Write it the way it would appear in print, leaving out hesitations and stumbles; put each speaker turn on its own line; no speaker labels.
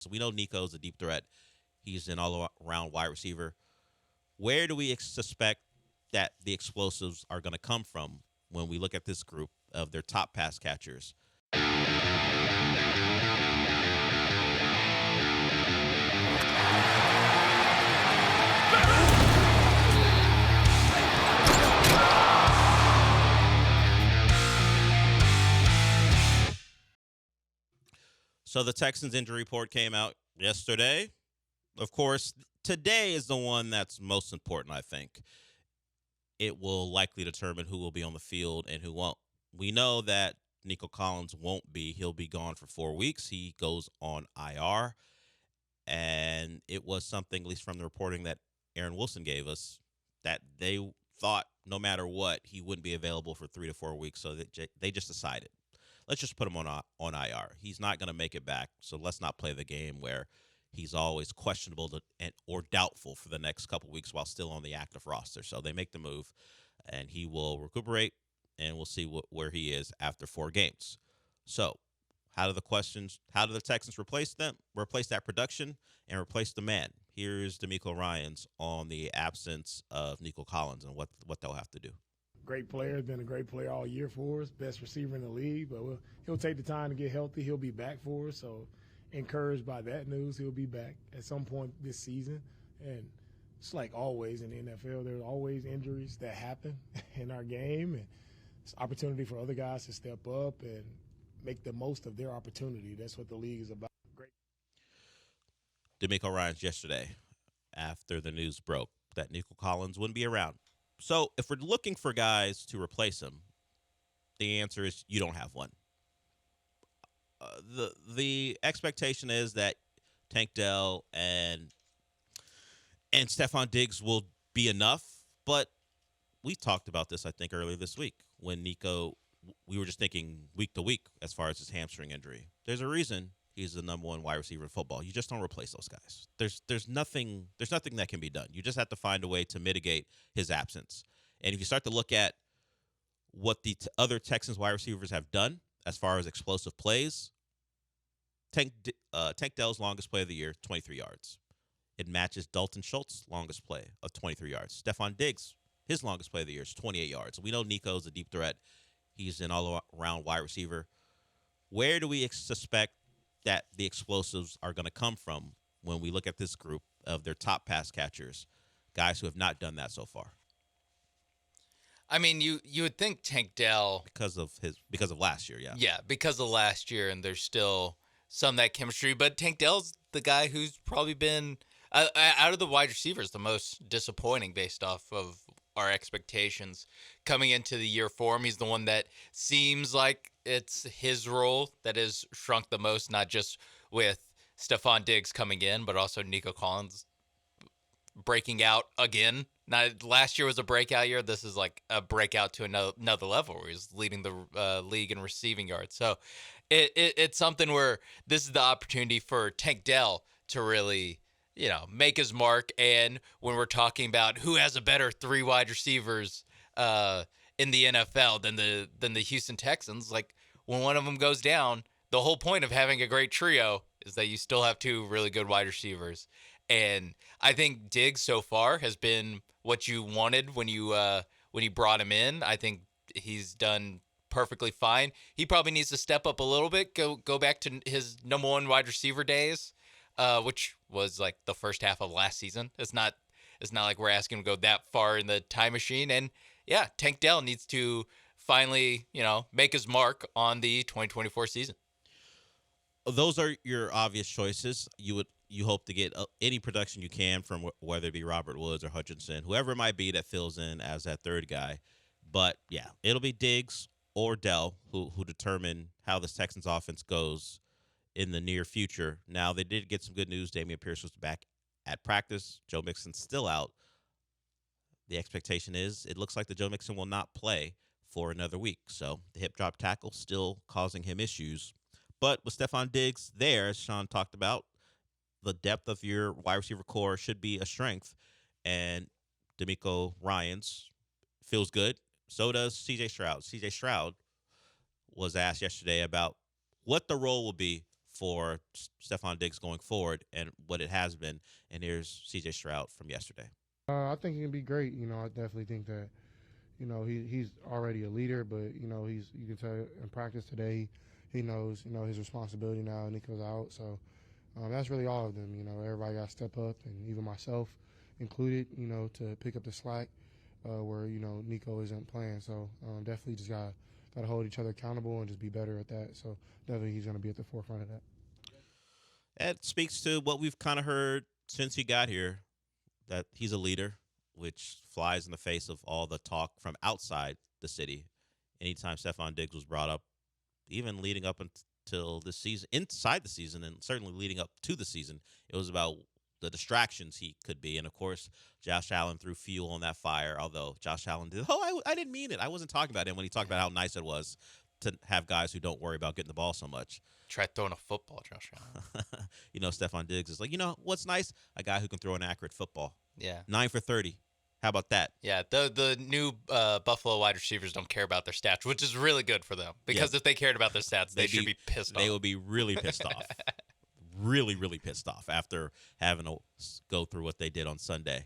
So we know Nico's a deep threat. He's an all-around wide receiver. Where do we suspect that the explosives are going to come from when we look at this group of their top pass catchers? So the Texans injury report came out yesterday. Of course, today is the one that's most important, I think. It will likely determine who will be on the field and who won't. We know that Nico Collins won't be. He'll be gone for 4 weeks. He goes on IR. And it was something, at least from the reporting that Aaron Wilson gave us, that they thought no matter what, he wouldn't be available for 3 to 4 weeks. So they just decided, let's just put him on IR. He's not going to make it back. So let's not play the game where he's always questionable or doubtful for the next couple weeks while still on the active roster. So they make the move, and he will recuperate, and we'll see where he is after 4 games. So how do the Texans replace that production, and replace the man? Here's DeMeco Ryans on the absence of Nico Collins and what they'll have to do.
Great player, been a great player all year for us, best receiver in the league, but he'll take the time to get healthy. He'll be back for us, so encouraged by that news. He'll be back at some point this season, and it's like always in the NFL, there's always injuries that happen in our game, and it's opportunity for other guys to step up and make the most of their opportunity. That's what the league is about. Great.
DeMeco Ryans yesterday after the news broke that Nico Collins wouldn't be around. So if we're looking for guys to replace him, the answer is you don't have one. The expectation is that Tank Dell and Stephon Diggs will be enough, but we talked about this, I think, earlier this week when Nico, we were just thinking week to week as far as his hamstring injury. There's a reason he's the number one wide receiver in football. You just don't replace those guys. There's nothing that can be done. You just have to find a way to mitigate his absence. And if you start to look at what the other Texans wide receivers have done as far as explosive plays, Tank Dell's longest play of the year, 23 yards. It matches Dalton Schultz's longest play of 23 yards. Stephon Diggs, his longest play of the year is 28 yards. We know Nico's a deep threat. He's an all-around wide receiver. Where do we suspect that the explosives are going to come from when we look at this group of their top pass catchers, guys who have not done that so far?
I mean, you would think Tank Dell
because of last year, yeah.
Yeah, because of last year, and there's still some of that chemistry. But Tank Dell's the guy who's probably been out of the wide receivers the most disappointing based off of our expectations coming into the year for him. He's the one that seems like it's his role that has shrunk the most, not just with Stephon Diggs coming in, but also Nico Collins breaking out again. Now, last year was a breakout year. This is like a breakout to another level where he's leading the league in receiving yards. So it's something where this is the opportunity for Tank Dell to really, make his mark. And when we're talking about who has a better three wide receivers in the NFL than the Houston Texans, like when one of them goes down, the whole point of having a great trio is that you still have two really good wide receivers. And I think Diggs so far has been what you wanted when you brought him in. I think he's done perfectly fine. He probably needs to step up a little bit, go back to his number one wide receiver days, which was like the first half of last season. It's not like we're asking him to go that far in the time machine. And yeah, Tank Dell needs to finally, make his mark on the 2024 season.
Those are your obvious choices. You hope to get any production you can from whether it be Robert Woods or Hutchinson, whoever it might be that fills in as that third guy. But yeah, it'll be Diggs or Dell who determine how this Texans offense goes in the near future. Now, they did get some good news. Dameon Pierce was back at practice. Joe Mixon's still out. The expectation is it looks like the Joe Mixon will not play for another week. So the hip drop tackle still causing him issues. But with Stephon Diggs there, as Sean talked about, the depth of your wide receiver core should be a strength. And DeMeco Ryans feels good. So does C.J. Stroud. C.J. Stroud was asked yesterday about what the role will be for Stephon Diggs going forward and what it has been. And here's C.J. Stroud from yesterday.
I think he can be great. I definitely think that, he's already a leader, but, you can tell in practice today, he knows, his responsibility now, and Nico's out. So that's really all of them. Everybody got to step up, and even myself included, to pick up the slack where, Nico isn't playing. So definitely just got to hold each other accountable and just be better at that. So definitely he's going to be at the forefront of that.
It speaks to what we've kind of heard since he got here, that he's a leader, which flies in the face of all the talk from outside the city. Anytime Stephon Diggs was brought up, even leading up until this season, inside the season, and certainly leading up to the season, it was about the distractions he could be. And, of course, Josh Allen threw fuel on that fire, although Josh Allen did, I didn't mean it. I wasn't talking about him when he talked about how nice it was to have guys who don't worry about getting the ball so much.
Try throwing a football, Josh Allen.
Stephon Diggs is like, what's nice? A guy who can throw an accurate football.
Yeah.
9 for 30. How about that?
Yeah, the new Buffalo wide receivers don't care about their stats, which is really good for them. Because if they cared about their stats, they should be pissed off.
They would be really pissed off. Really, really pissed off after having to go through what they did on Sunday.